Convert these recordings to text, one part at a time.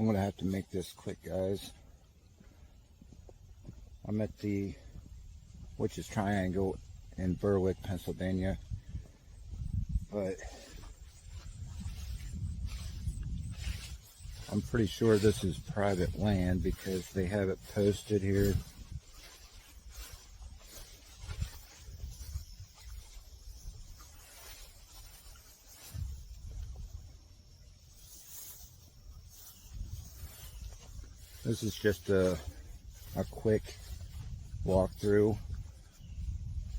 I'm gonna have to make this quick, guys. I'm at the Witch's Triangle in Berwick, Pennsylvania, but I'm pretty sure this is private land because they have it posted here. This is just a quick walkthrough.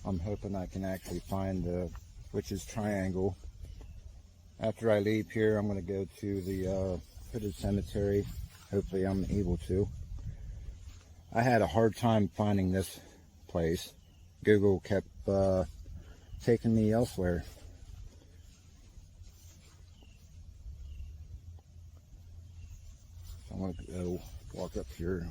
I'm hoping I can actually find the Witch's Triangle. After I leave here, I'm going to go to the Hooded Cemetery. Hopefully I'm able to. I had a hard time finding this place. Google kept taking me elsewhere. I'm going to go walk up here.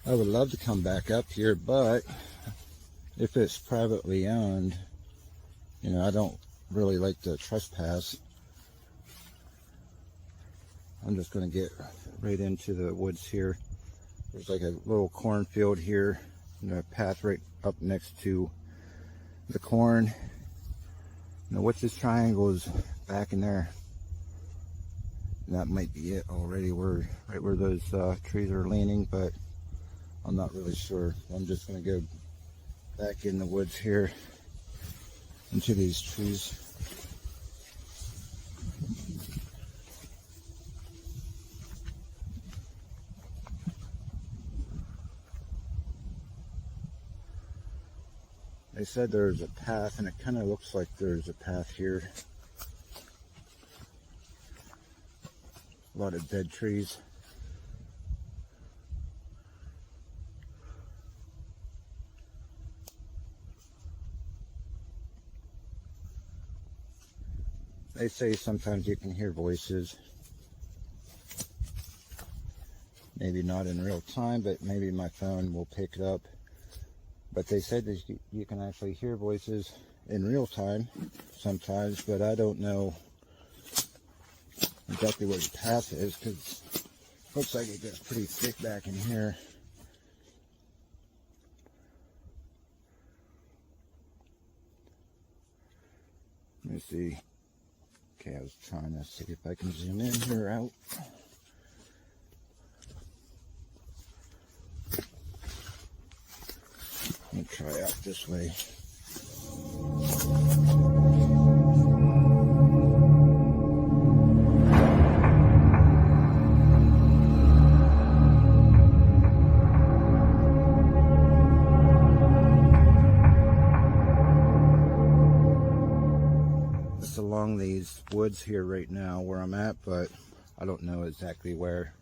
I would love to come back up here, but if it's privately owned, you know, I don't really like to trespass. I'm just going to get right into the woods here. There's like a little cornfield here, and a path right up next to the corn. And the Witch's Triangle is back in there. And that might be it already, right where those trees are leaning, but I'm not really sure. I'm just going to go back in the woods here into these trees. They said there's a path, and it kind of looks like there's a path here. A lot of dead trees. They say sometimes you can hear voices. Maybe not in real time, but maybe my phone will pick it up. But they said that you can actually hear voices in real time sometimes, but I don't know exactly where the path is, because it looks like it gets pretty thick back in here. Let me see. Okay, I was trying to see if I can zoom in here out. Let me try out this way. It's along these woods here right now where I'm at, but I don't know exactly where.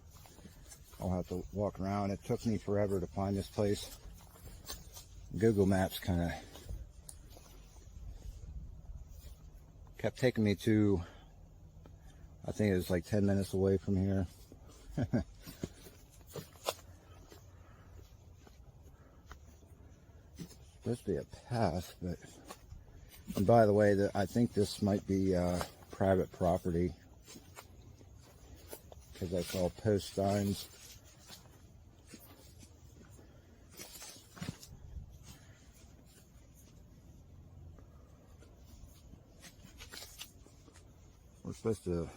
I'll have to walk around. It took me forever to find this place. Google Maps kind of kept taking me to, I think it was like 10 minutes away from here. Supposed to be a path, but, and by the way, I think this might be private property, because I saw post signs. We're supposed to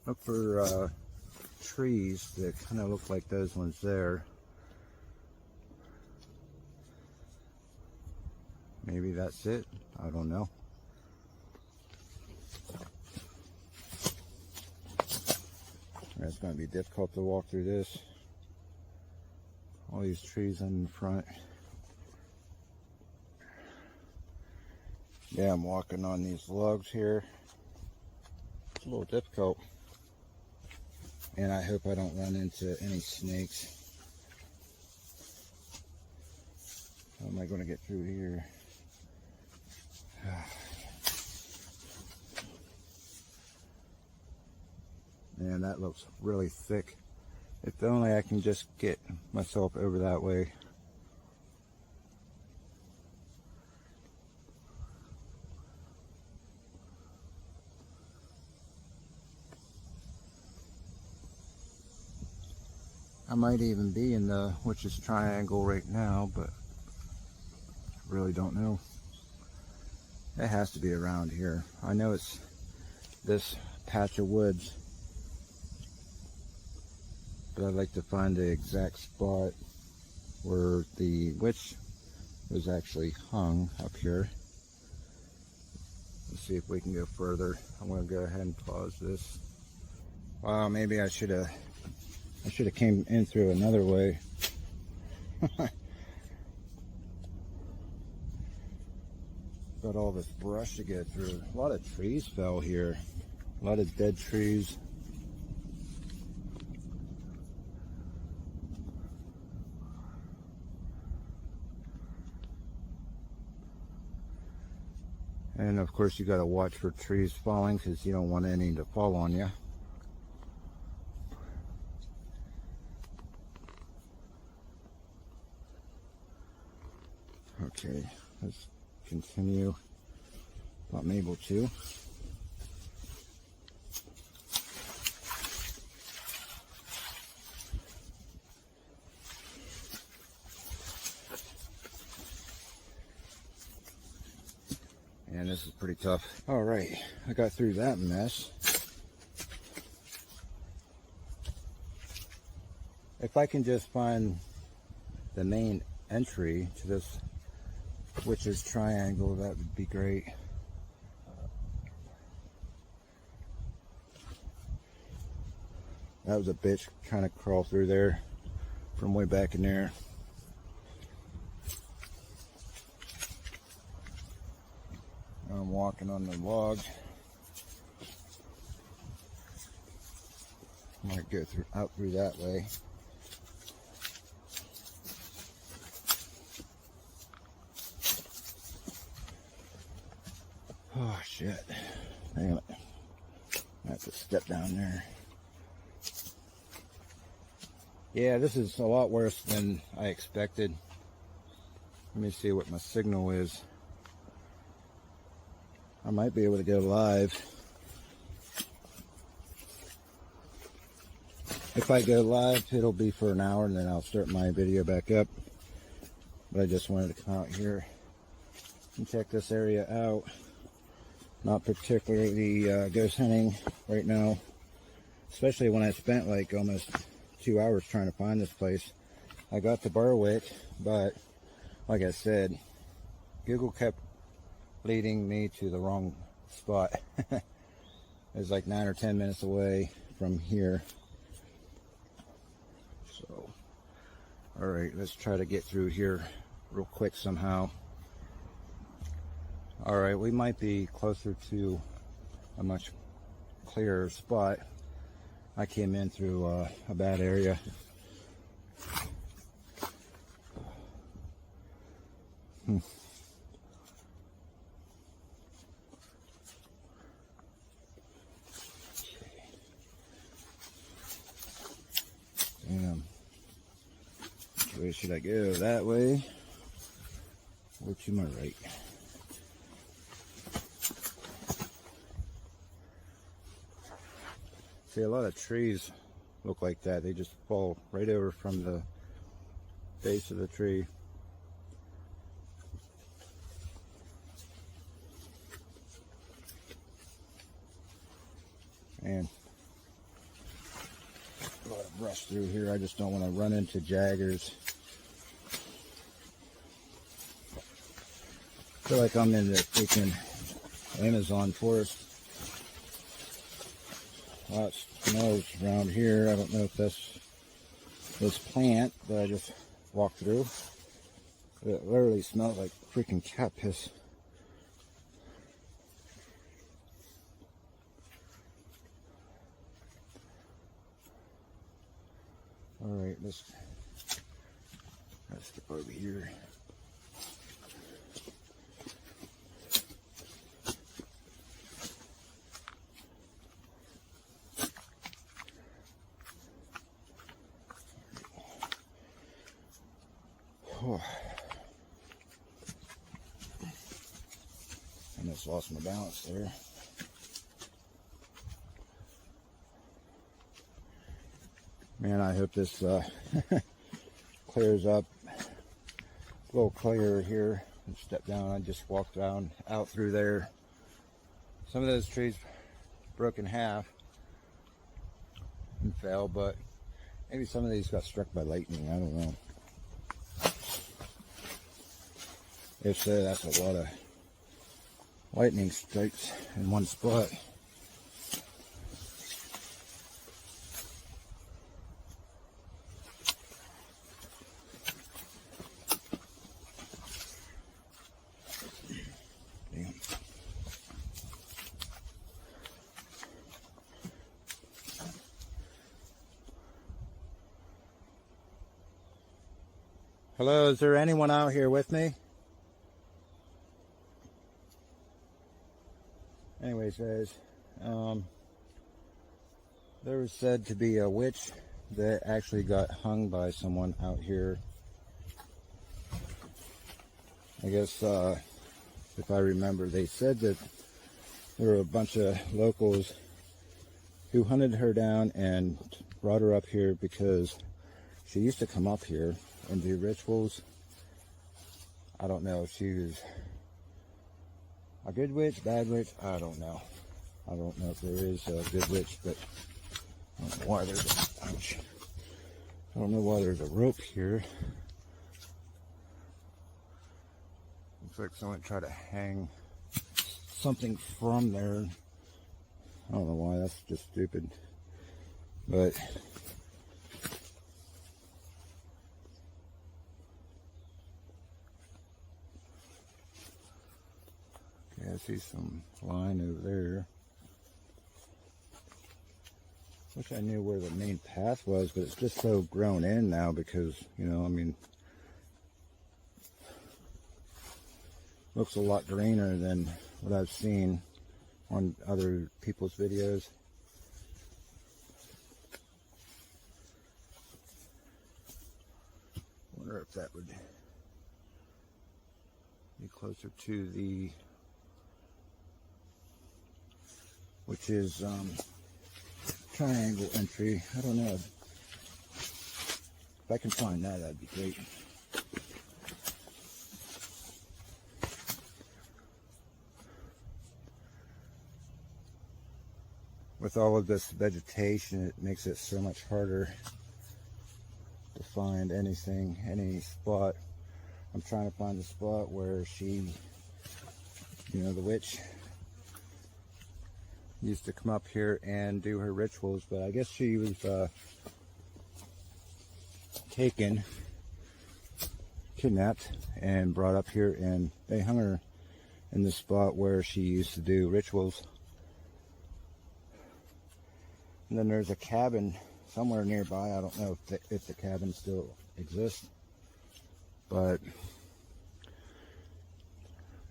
look for trees that kind of look like those ones there. Maybe that's it. I don't know. It's going to be difficult to walk through this. All these trees in front. Yeah, I'm walking on these logs here. It's a little difficult, and I hope I don't run into any snakes. How am I going to get through here? Man, that looks really thick. If only I can just get myself over that way. I might even be in the Witch's Triangle right now, but I really don't know. It has to be around here. I know it's this patch of woods, but I'd like to find the exact spot where the witch was actually hung up here. Let's see if we can go further. I'm going to go ahead and pause this. Wow, maybe I should have came in through another way. Got all this brush to get through. A lot of trees fell here. A lot of dead trees. And of course you got to watch for trees falling because you don't want any to fall on you. Okay, let's continue. I'm able to. And this is pretty tough. All right, I got through that mess. If I can just find the main entry to this Witch's Triangle, that would be great. That was a bitch kind of crawl through there from way back in there. I'm walking on the log. Might go out through that way. Oh shit. Damn it. I have to step down there. Yeah, this is a lot worse than I expected. Let me see what my signal is. I might be able to go live. If I go live, it'll be for an hour and then I'll start my video back up. But I just wanted to come out here and check this area out. Not particularly ghost hunting right now, especially when I spent like almost 2 hours trying to find this place. I got to Berwick, but like I said, Google kept leading me to the wrong spot. It was like 9 or 10 minutes away from here. So, all right, let's try to get through here real quick somehow. All right, we might be closer to a much clearer spot. I came in through a bad area. Damn. Which way should I go? That way or to my right? See, a lot of trees look like that. They just fall right over from the base of the tree. And a lot of brush through here. I just don't want to run into jaggers. I feel like I'm in the freaking Amazon forest. A lot of smells around here. I don't know if that's this plant that I just walked through. It literally smells like freaking cat piss. Alright, let's skip over here. Oh. I just lost my balance there. Man, I hope this clears up. A little clearer here. Step down. I just walked down out through there. Some of those trees broke in half and fell, but maybe some of these got struck by lightning. I don't know. If so, that's a lot of lightning strikes in one spot. Hello, is there anyone out here with me? Anyways, guys, there was said to be a witch that actually got hung by someone out here. I guess, if I remember, they said that there were a bunch of locals who hunted her down and brought her up here because she used to come up here and do rituals. I don't know if she was a good witch, bad witch, I don't know. I don't know if there is a good witch, but I don't know why there's a, ouch. I don't know why there's a rope here. Looks like someone tried to hang something from there. I don't know why, that's just stupid. But I see some line over there. Wish I knew where the main path was, but it's just so grown in now because, you know, I mean, looks a lot greener than what I've seen on other people's videos. Wonder if that would be closer to the, which is triangle entry. I don't know. If I can find that, that'd be great. With all of this vegetation, it makes it so much harder to find anything, any spot. I'm trying to find the spot where she, you know, the witch used to come up here and do her rituals, but I guess she was taken, kidnapped, and brought up here, and they hung her in the spot where she used to do rituals. And then there's a cabin somewhere nearby. I don't know if the cabin still exists, but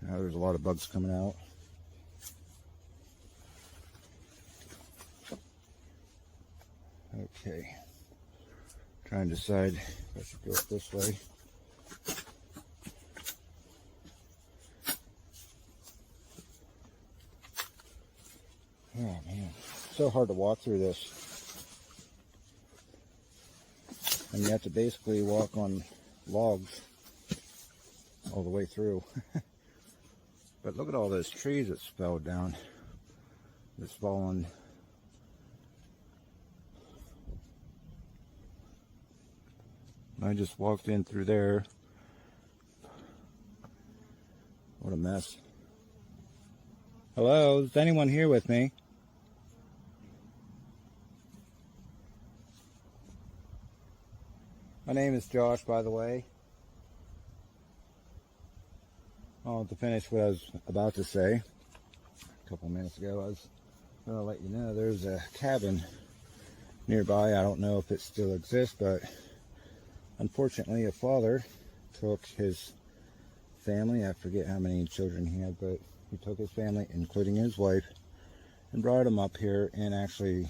now there's a lot of bugs coming out. Okay, trying to decide if I should go up this way. Oh man, so hard to walk through this. And you have to basically walk on logs all the way through. But look at all those trees that's fell down. It's fallen. I just walked in through there. What a mess. Hello, is anyone here with me? My name is Josh, by the way. Well, to finish what I was about to say, a couple minutes ago, I was going to let you know there's a cabin nearby. I don't know if it still exists, but unfortunately a father took his family, I forget how many children he had, but he took his family, including his wife, and brought them up here and actually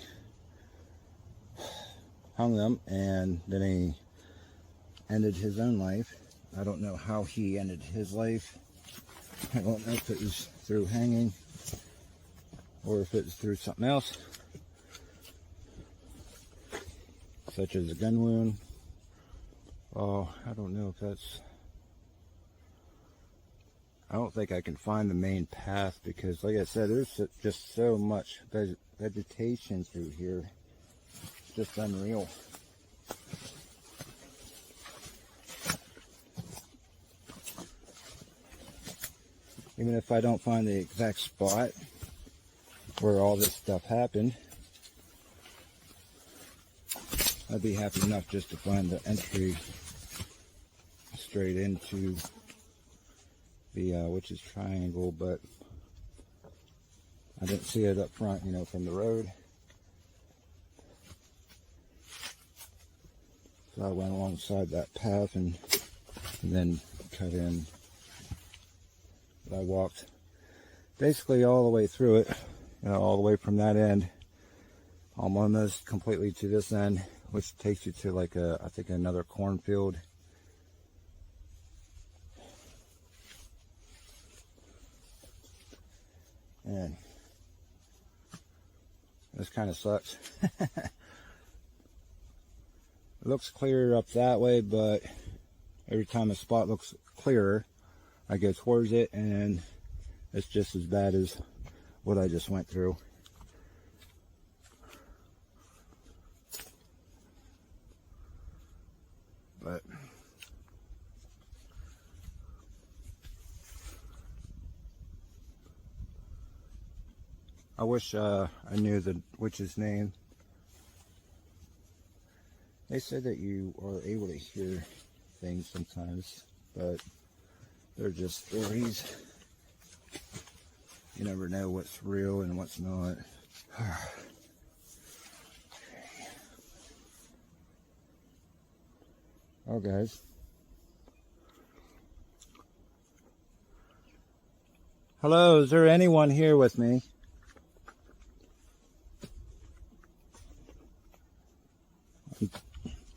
hung them, and then he ended his own life. I don't know how he ended his life. I don't know if it was through hanging or if it was through something else. such as a gun wound. Oh, I don't know if that's... I don't think I can find the main path because, like I said, there's just so much vegetation through here. It's just unreal. Even if I don't find the exact spot where all this stuff happened, I'd be happy enough just to find the entry straight into the Witch's Triangle, but I didn't see it up front, you know, from the road. So I went alongside that path and then cut in. But I walked basically all the way through it, you know, all the way from that end, almost completely to this end, which takes you to like I think another cornfield. And this kind of sucks. It looks clearer up that way, but every time a spot looks clearer, I go towards it and it's just as bad as what I just went through. But I wish I knew the witch's name. They said that you are able to hear things sometimes, but they're just stories. You never know what's real and what's not. Oh, guys. Hello, is there anyone here with me?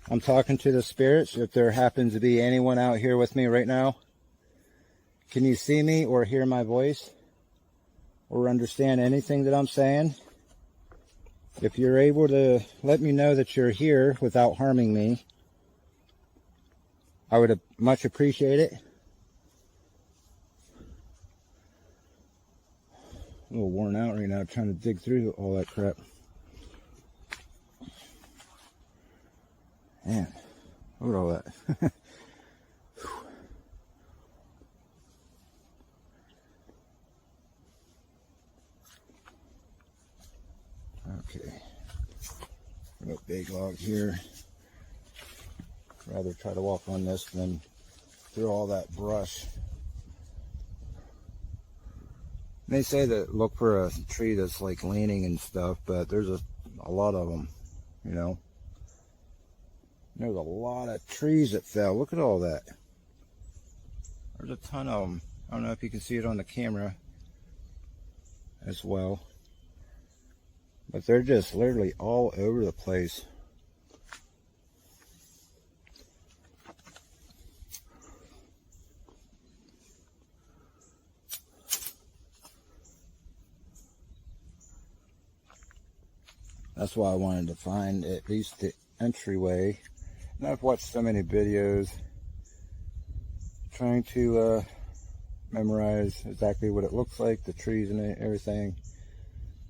I'm talking to the spirits. If there happens to be anyone out here with me right now, can you see me or hear my voice or understand anything that I'm saying? If you're able to let me know that you're here without harming me, I would much appreciate it. A little worn out right now trying to dig through all that crap. Man, look at all that. Okay. Got a big log here. Rather try to walk on this than through all that brush. They say that look for a tree that's like leaning and stuff, but there's a lot of them, you know. There's a lot of trees that fell. Look at all that. There's a ton of them. I don't know if you can see it on the camera as well, but they're just literally all over the place. That's why I wanted to find at least the entryway. And I've watched so many videos trying to memorize exactly what it looks like, the trees and everything.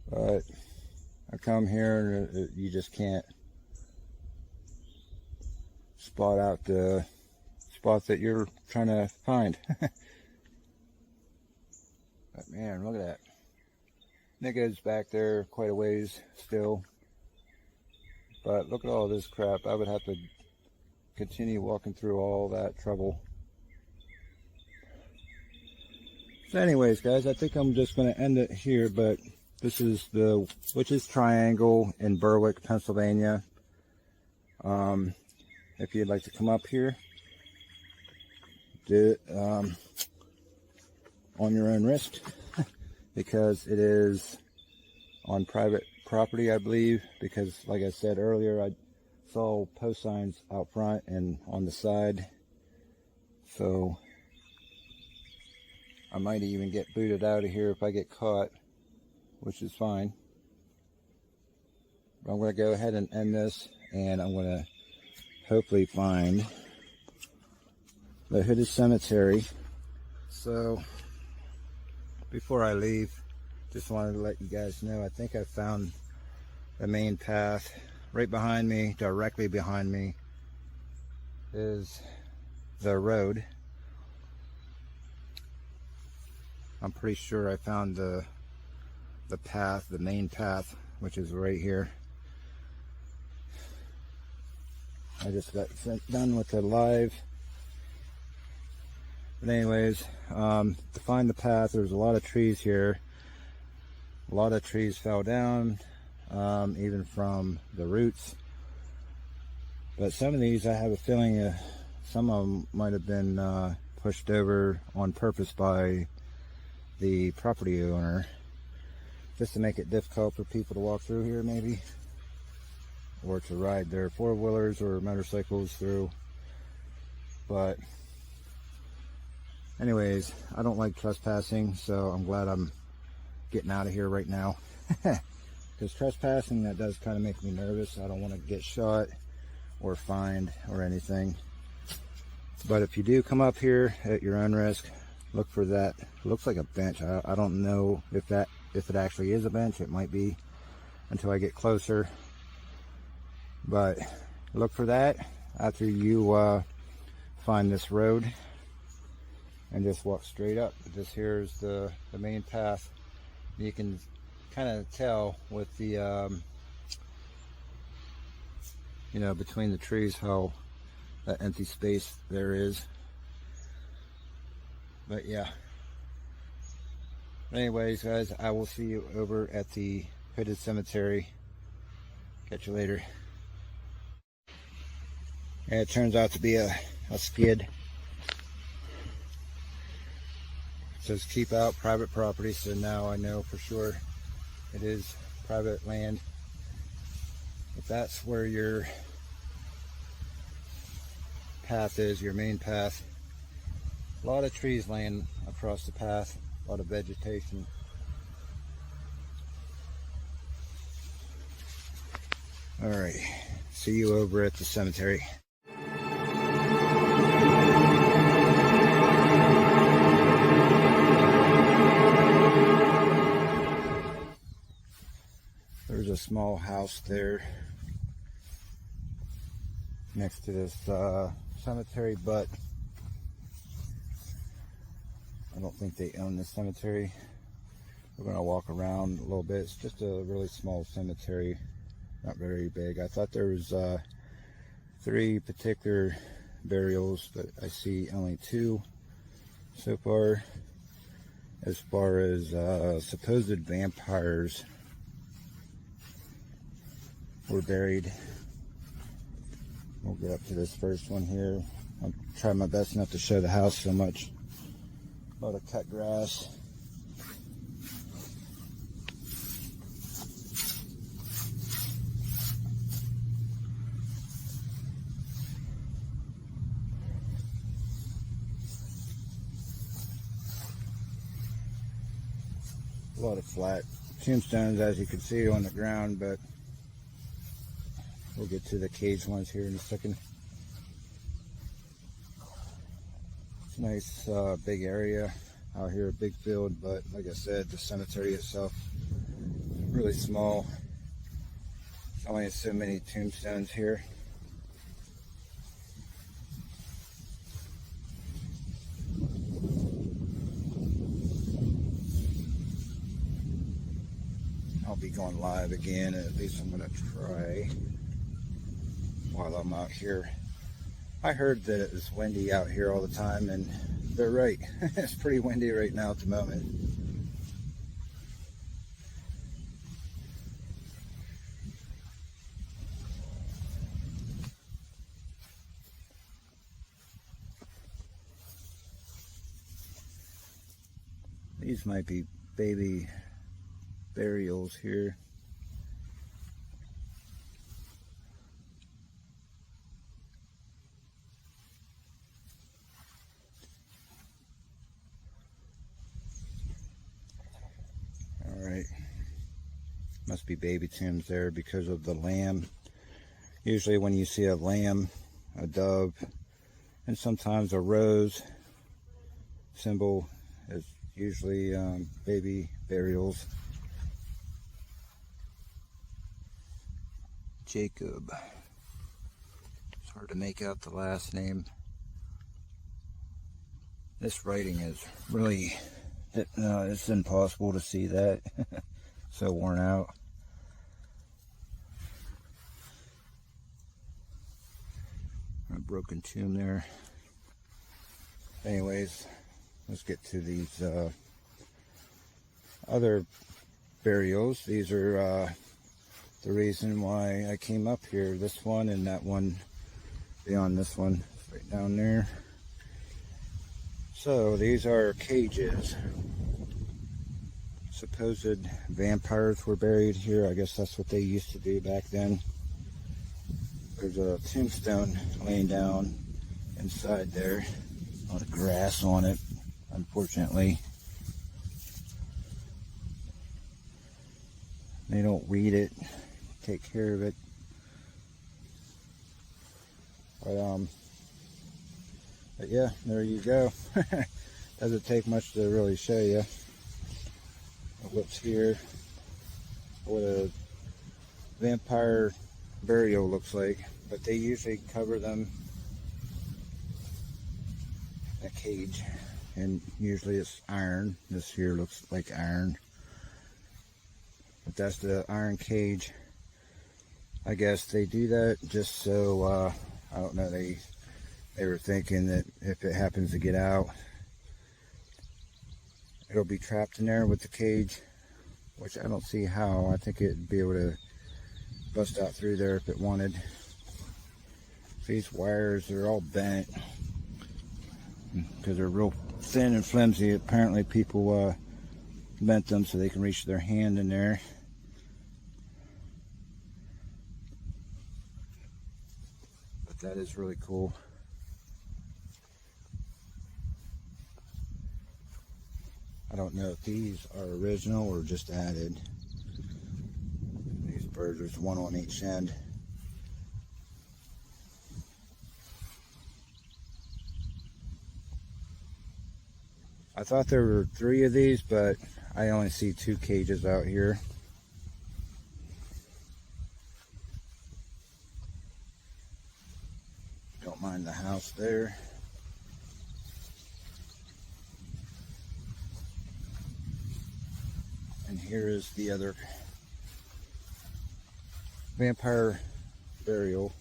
But I come here and you just can't spot out the spot that you're trying to find. But man, look at that. And it goes back there quite a ways still. But look at all this crap. I would have to continue walking through all that trouble. So anyways, guys, I think I'm just going to end it here. But this is the Witch's Triangle in Berwick, Pennsylvania. If you'd like to come up here, do it on your own risk. Because it is on private property, I believe, because like I said earlier, I saw post signs out front and on the side, so I might even get booted out of here if I get caught, which is fine. But I'm going to go ahead and end this, and I'm going to hopefully find the Hooded Cemetery. So before I leave, just wanted to let you guys know, I think I found the main path. Right behind me, directly behind me, is the road. I'm pretty sure I found the path, the main path, which is right here. I just got done with the live. But anyways, to find the path, there's a lot of trees here. A lot of trees fell down, even from the roots. But some of these, I have a feeling some of them might have been pushed over on purpose by the property owner, just to make it difficult for people to walk through here, maybe, or to ride their four-wheelers or motorcycles through. But anyways, I don't like trespassing, so I'm glad I'm getting out of here right now. Because trespassing, that does kind of make me nervous. I don't want to get shot or fined or anything. But if you do come up here at your own risk, look for that. It looks like a bench. I don't know if it actually is a bench. It might be until I get closer. But look for that after you find this road, and just walk straight up. This here is the main path. You can kind of tell with the you know, between the trees, how that empty space there is. But yeah, anyways guys, I will see you over at the Hooded Cemetery. Catch you later. And it turns out to be a skid. It says keep out private property, so now I know for sure it is private land. If that's where your path is, your main path. A lot of trees laying across the path, a lot of vegetation. All right, see you over at the cemetery. There's a small house there next to this cemetery, but I don't think they own this cemetery. We're going to walk around a little bit. It's just a really small cemetery, not very big. I thought there was 3 particular burials, but I see only 2 so far. As far as supposed vampires were buried. We'll get up to this first one here. I'll try my best not to show the house so much. A lot of cut grass. A lot of flat tombstones, as you can see, on the ground, but we'll get to the caged ones here in a second. It's a nice big area out here, a big field, but like I said, the cemetery itself really small. There's only so many tombstones here. I'll be going live again, at least I'm going to try while I'm out here. I heard that it was windy out here all the time, and they're right. It's pretty windy right now at the moment. These might be baby burials here. Must be baby tombs there because of the lamb Usually when you see a lamb, a dove, and sometimes a rose symbol is usually baby burials. Jacob. It's hard to make out the last name. This writing is really, it's impossible to see that. So worn out. A broken tomb there. Anyways, let's get to these other burials. These are the reason why I came up here. This one and that one beyond this one, right down there. So these are cages. Supposed vampires were buried here. I guess that's what they used to do back then. There's a tombstone laying down inside there. A lot of grass on it, unfortunately. They don't weed it, take care of it. But yeah, there you go. Doesn't take much to really show you what's here, what a vampire burial looks like. But they usually cover them in a cage, and usually it's iron. This here looks like iron, but that's the iron cage. I guess they do that just so I don't know, they were thinking that if it happens to get out, it'll be trapped in there with the cage, which I don't see how. I think it'd be able to bust out through there if it wanted. These wires are all bent because they're real thin and flimsy. Apparently people bent them so they can reach their hand in there. But that is really cool. I don't know if these are original or just added. These birds, there's one on each end. I thought there were 3 of these, but I only see 2 cages out here. Don't mind the house there. And here is the other vampire burial.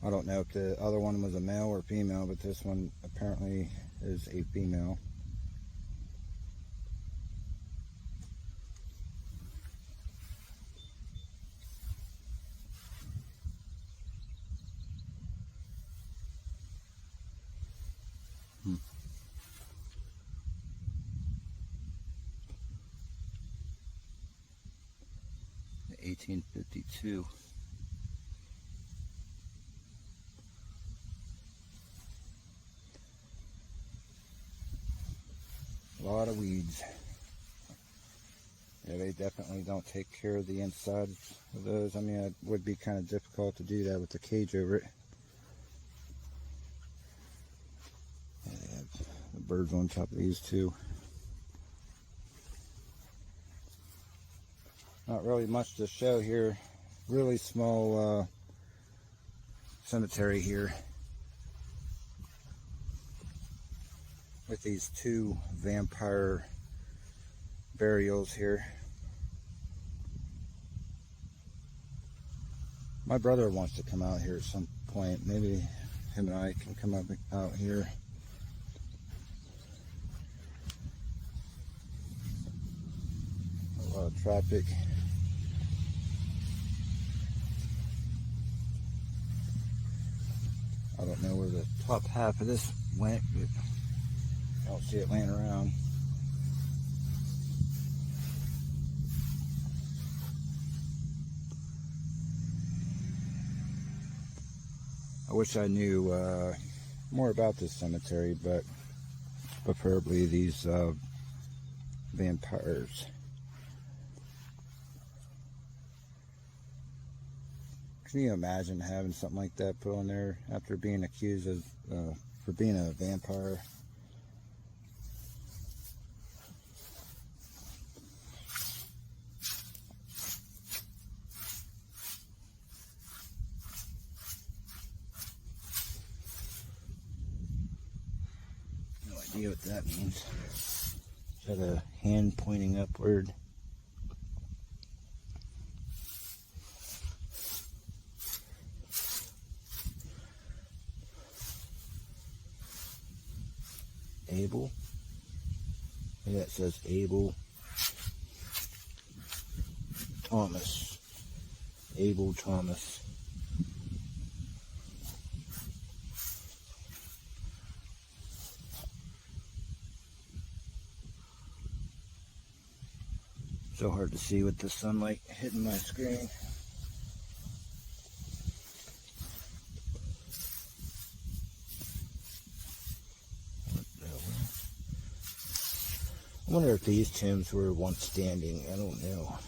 I don't know if the other one was a male or female, but this one apparently is a female. The 1852. A lot of weeds. Yeah, they definitely don't take care of the insides of those. I mean, it would be kind of difficult to do that with the cage over it. Yeah, they have the birds on top of these too. Not really much to show here. Really small cemetery here, with these 2 vampire burials here. My brother wants to come out here at some point. Maybe him and I can come out here. A lot of traffic. I don't know where the top half of this went, but I don't see it laying around. I wish I knew more about this cemetery, but preferably these vampires. Can you imagine having something like that put on there after being accused of for being a vampire? No idea what that means. Is that a hand pointing upward? Abel. Yeah, it says Abel Thomas. Abel Thomas. So hard to see with the sunlight hitting my screen. I wonder if these tombs were once standing. I don't know.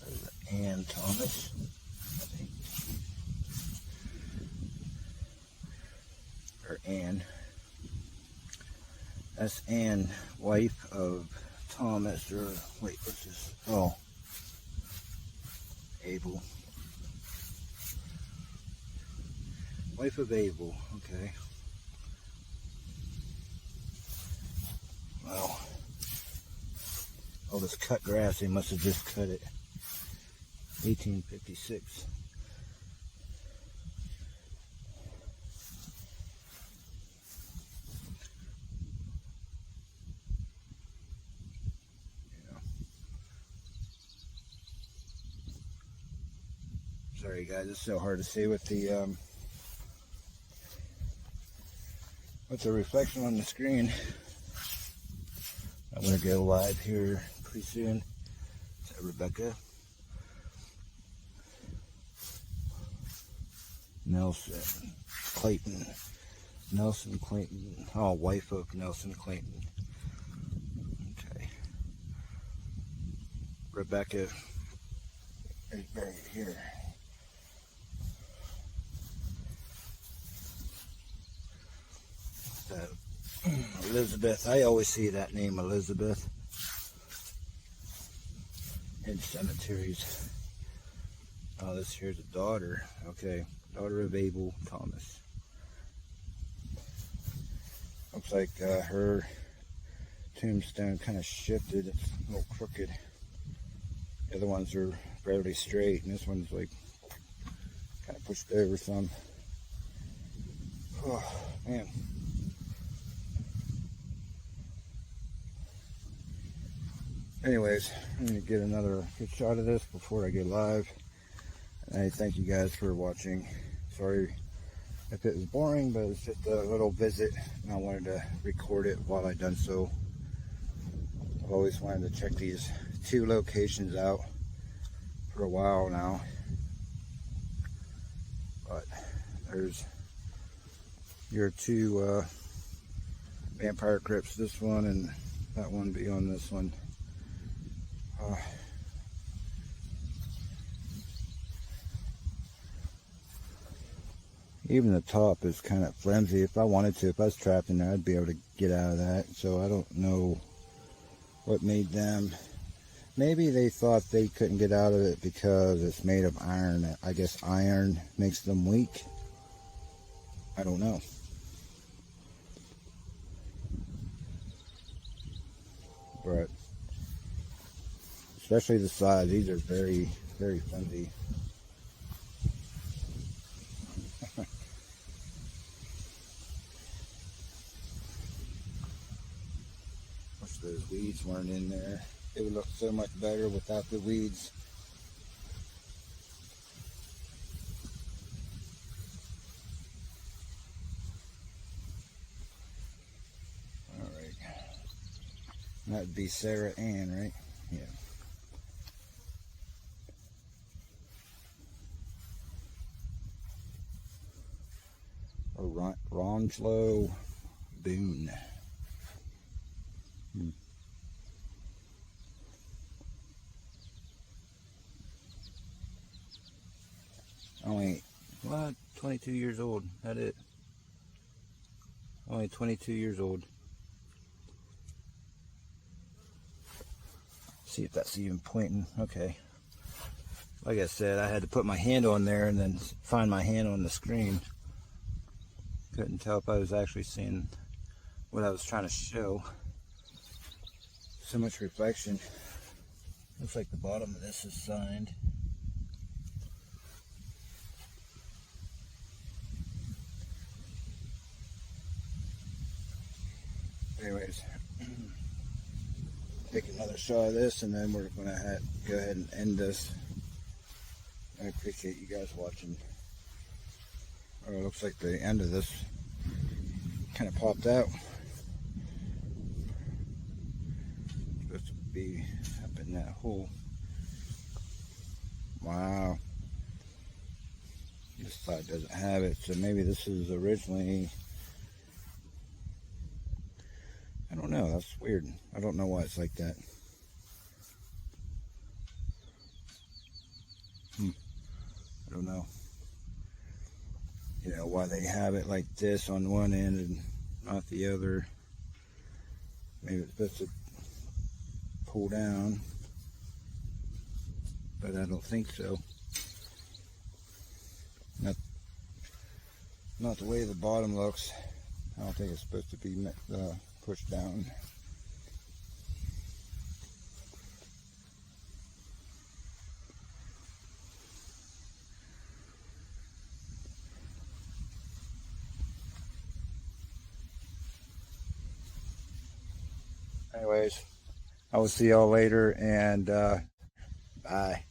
There's Ann Thomas. Or Ann. That's Ann, wife of Thomas, or wait, what's this? Oh, Abel. Wife of Abel, okay. Wow. All this cut grass, they must have just cut it. 1856. Sorry guys, it's so hard to see with the reflection on the screen. I'm gonna go live here pretty soon. Is that Rebecca? Nelson Clayton. Nelson Clayton. Oh, wife of Nelson Clayton. Okay. Rebecca is buried here. Elizabeth. I always see that name, Elizabeth, in cemeteries. Oh, this here's a daughter. Okay, daughter of Abel Thomas. Looks like her tombstone kind of shifted. It's a little crooked. The other ones are fairly straight, and this one's like kind of pushed over some. Oh, man. Anyways, I'm going to get another good shot of this before I get live. And I thank you guys for watching. Sorry if it was boring, but it's just a little visit, and I wanted to record it while I done so. I've always wanted to check these two locations out for a while now. But there's your two vampire crypts, this one and that one beyond this one. Even the top is kind of flimsy. If I wanted to, if I was trapped in there, I'd be able to get out of that. So I don't know what made them. Maybe they thought they couldn't get out of it because it's made of iron. I guess iron makes them weak. I don't know. But especially the size, these are very, very flimsy. Wish those weeds weren't in there. It would look so much better without the weeds. Alright. That would be Sarah Ann, right? Yeah. Or Ronslow Boone. Only, what, 22 years old. That it. Only 22 years old. See if that's even pointing. Okay. Like I said, I had to put my hand on there and then find my hand on the screen. Couldn't tell if I was actually seeing what I was trying to show. So much reflection. Looks like the bottom of this is signed. Anyways, take another shot of this and then we're going to go ahead and end this. I appreciate you guys watching. Oh, it looks like the end of this kind of popped out. It's supposed to be up in that hole. Wow. This side doesn't have it, so maybe this is originally, I don't know, that's weird. I don't know why it's like that. I don't know. You know, why they have it like this on one end and not the other. Maybe it's supposed to pull down, but I don't think so. Not the way the bottom looks. I don't think it's supposed to be pushed down. Anyways, I will see y'all later, and bye.